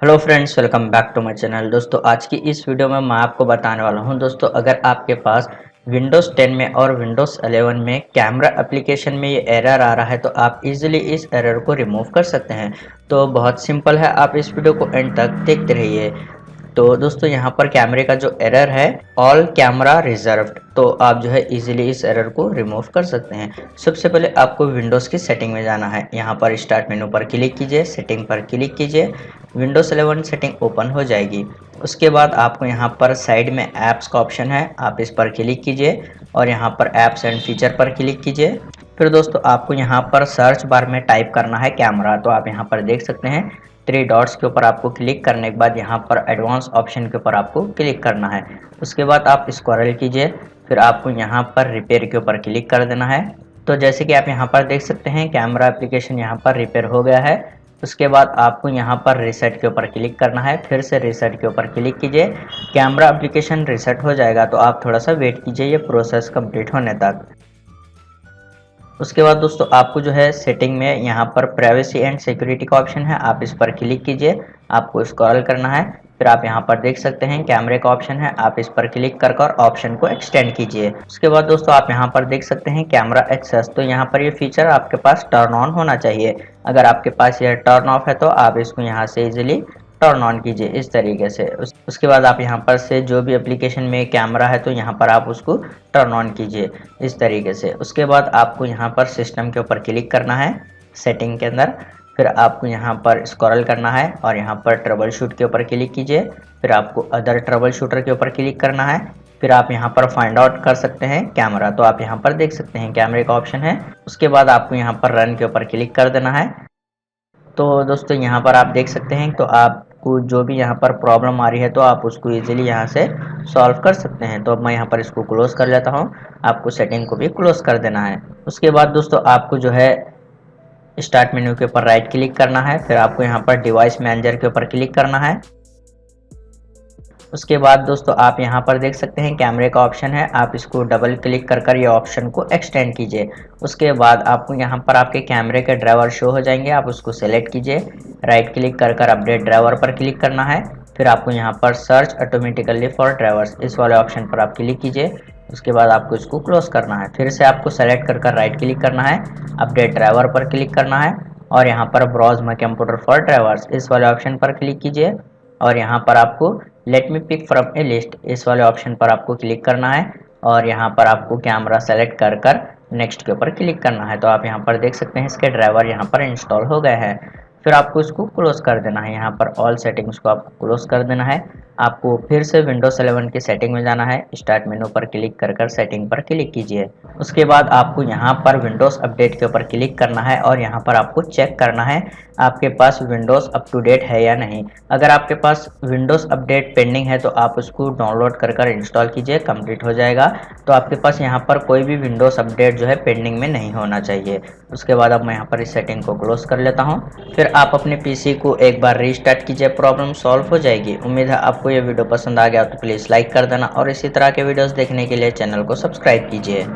Hello friends, welcome back to my channel. दोस्तों, आज की इस वीडियो में मैं आपको बताने वाला हूं दोस्तों, अगर आपके पास विंडोज़ 10 में और विंडोज़ 11 में कैमरा एप्लीकेशन में ये एरर आ रहा है तो आप इजीली इस एरर को रिमूव कर सकते हैं। तो बहुत सिंपल है, आप इस वीडियो को एंड तक देखते रहिए। तो दोस्तों, यहाँ पर कैमरे का जो एरर है, ऑल कैमरा रिजर्व्ड, तो आप जो है इजीली इस एरर को रिमूव कर सकते हैं। सबसे पहले आपको विंडोज़ की सेटिंग में जाना है। यहाँ पर स्टार्ट मेनू पर क्लिक कीजिए, सेटिंग पर क्लिक कीजिए, विंडोज़ 11 सेटिंग ओपन हो जाएगी। उसके बाद आपको यहाँ पर साइड में ऐप्स का ऑप्शन है, आप इस पर क्लिक कीजिए और यहाँ पर ऐप्स एंड फीचर पर क्लिक कीजिए। फिर दोस्तों, आपको यहाँ पर सर्च बार में टाइप करना है कैमरा, तो आप यहाँ पर देख सकते हैं थ्री डॉट्स के ऊपर आपको क्लिक करने के बाद यहाँ पर एडवांस ऑप्शन के ऊपर आपको क्लिक करना है। उसके बाद आप स्क्रॉल कीजिए, फिर आपको यहाँ पर रिपेयर के ऊपर क्लिक कर देना है। तो जैसे कि आप यहाँ पर देख सकते हैं कैमरा एप्लीकेशन यहाँ पर रिपेयर हो गया है। उसके बाद आपको यहाँ पर रीसेट के ऊपर क्लिक करना है, फिर से रीसेट के ऊपर क्लिक कीजिए, कैमरा एप्लीकेशन रीसेट हो जाएगा। तो आप थोड़ा सा वेट कीजिए ये प्रोसेस कंप्लीट होने तक। उसके बाद दोस्तों, आपको जो है सेटिंग में यहाँ पर प्राइवेसी एंड सिक्योरिटी का ऑप्शन है, आप इस पर क्लिक कीजिए, आपको स्क्रॉल करना है, फिर आप यहाँ पर देख सकते हैं कैमरे का ऑप्शन है, आप इस पर क्लिक कर ऑप्शन को एक्सटेंड कीजिए। उसके बाद दोस्तों, आप यहाँ पर देख सकते हैं कैमरा एक्सेस, तो यहाँ पर ये फीचर आपके पास टर्न ऑन होना चाहिए। अगर आपके पास यह टर्न ऑफ है तो आप इसको यहाँ से इजीली टर्न ऑन कीजिए इस तरीके से। उसके बाद आप यहाँ पर से जो भी एप्लीकेशन में कैमरा है तो यहाँ पर आप उसको टर्न ऑन कीजिए इस तरीके से। उसके बाद आपको यहाँ पर सिस्टम के ऊपर क्लिक करना है सेटिंग के अंदर, फिर आपको यहाँ पर स्क्रॉल करना है और यहाँ पर ट्रबल शूट के ऊपर क्लिक कीजिए, फिर आपको अदर ट्रबल शूटर के ऊपर क्लिक करना है, फिर आप यहाँ पर फाइंड आउट कर सकते हैं कैमरा, तो आप यहाँ पर देख सकते हैं कैमरे का ऑप्शन है। उसके बाद आपको यहाँ पर रन के ऊपर क्लिक कर देना है। तो दोस्तों, यहाँ पर आप देख सकते हैं, तो आपको जो भी यहाँ पर प्रॉब्लम आ रही है तो आप उसको इजीली यहाँ से सॉल्व कर सकते हैं। तो अब मैं यहाँ पर इसको क्लोज कर लेता हूँ, आपको सेटिंग को भी क्लोज कर देना है। उसके बाद दोस्तों, आपको जो है स्टार्ट मेन्यू के ऊपर राइट क्लिक करना है, फिर आपको यहाँ पर डिवाइस मैनेजर के ऊपर क्लिक करना है। उसके बाद दोस्तों, आप यहाँ पर देख सकते हैं कैमरे का ऑप्शन है, आप इसको डबल क्लिक कर ये ऑप्शन को एक्सटेंड कीजिए। उसके बाद आपको यहाँ पर आपके कैमरे के ड्राइवर शो हो जाएंगे, आप उसको सेलेक्ट कीजिए, राइट क्लिक कर अपडेट ड्राइवर पर क्लिक करना है, फिर आपको यहाँ पर सर्च ऑटोमेटिकली फॉर ड्राइवर्स इस वाले ऑप्शन पर आप क्लिक कीजिए। उसके बाद आपको इसको क्लोज करना है, फिर से आपको सेलेक्ट कर राइट क्लिक करना है, अपडेट ड्राइवर पर क्लिक करना है और यहाँ पर browse my computer for drivers इस वाले ऑप्शन पर क्लिक कीजिए और यहाँ पर आपको let me pick from a list इस वाले ऑप्शन पर आपको क्लिक करना है और यहाँ पर आपको कैमरा सेलेक्ट कर नेक्स्ट के ऊपर क्लिक करना है। तो आप यहाँ पर देख सकते हैं इसके ड्राइवर यहाँ पर इंस्टॉल हो गए हैं। फिर आपको इसको क्लोज कर देना है, यहाँ पर ऑल सेटिंग्स को आपको क्लोज कर देना है। आपको फिर से विंडोज 11 की सेटिंग में जाना है, स्टार्ट मेनू पर क्लिक कर सेटिंग पर क्लिक कीजिए। उसके बाद आपको यहाँ पर विंडोज अपडेट के ऊपर क्लिक करना है और यहाँ पर आपको चेक करना है आपके पास विंडोज अप टू डेट है या नहीं। अगर आपके पास विंडोज अपडेट पेंडिंग है तो आप उसको डाउनलोड कर इंस्टॉल कीजिए, कंप्लीट हो जाएगा। तो आपके पास यहाँ पर कोई भी विंडोज अपडेट जो है पेंडिंग में नहीं होना चाहिए। उसके बाद अब मैं यहाँ पर इस सेटिंग को क्लोज कर लेता हूँ, फिर आप अपने पीसी को एक बार रीस्टार्ट कीजिए, प्रॉब्लम सॉल्व हो जाएगी। उम्मीद है आपको ये वीडियो पसंद आ गया तो प्लीज़ लाइक कर देना और इसी तरह के वीडियोस देखने के लिए चैनल को सब्सक्राइब कीजिए।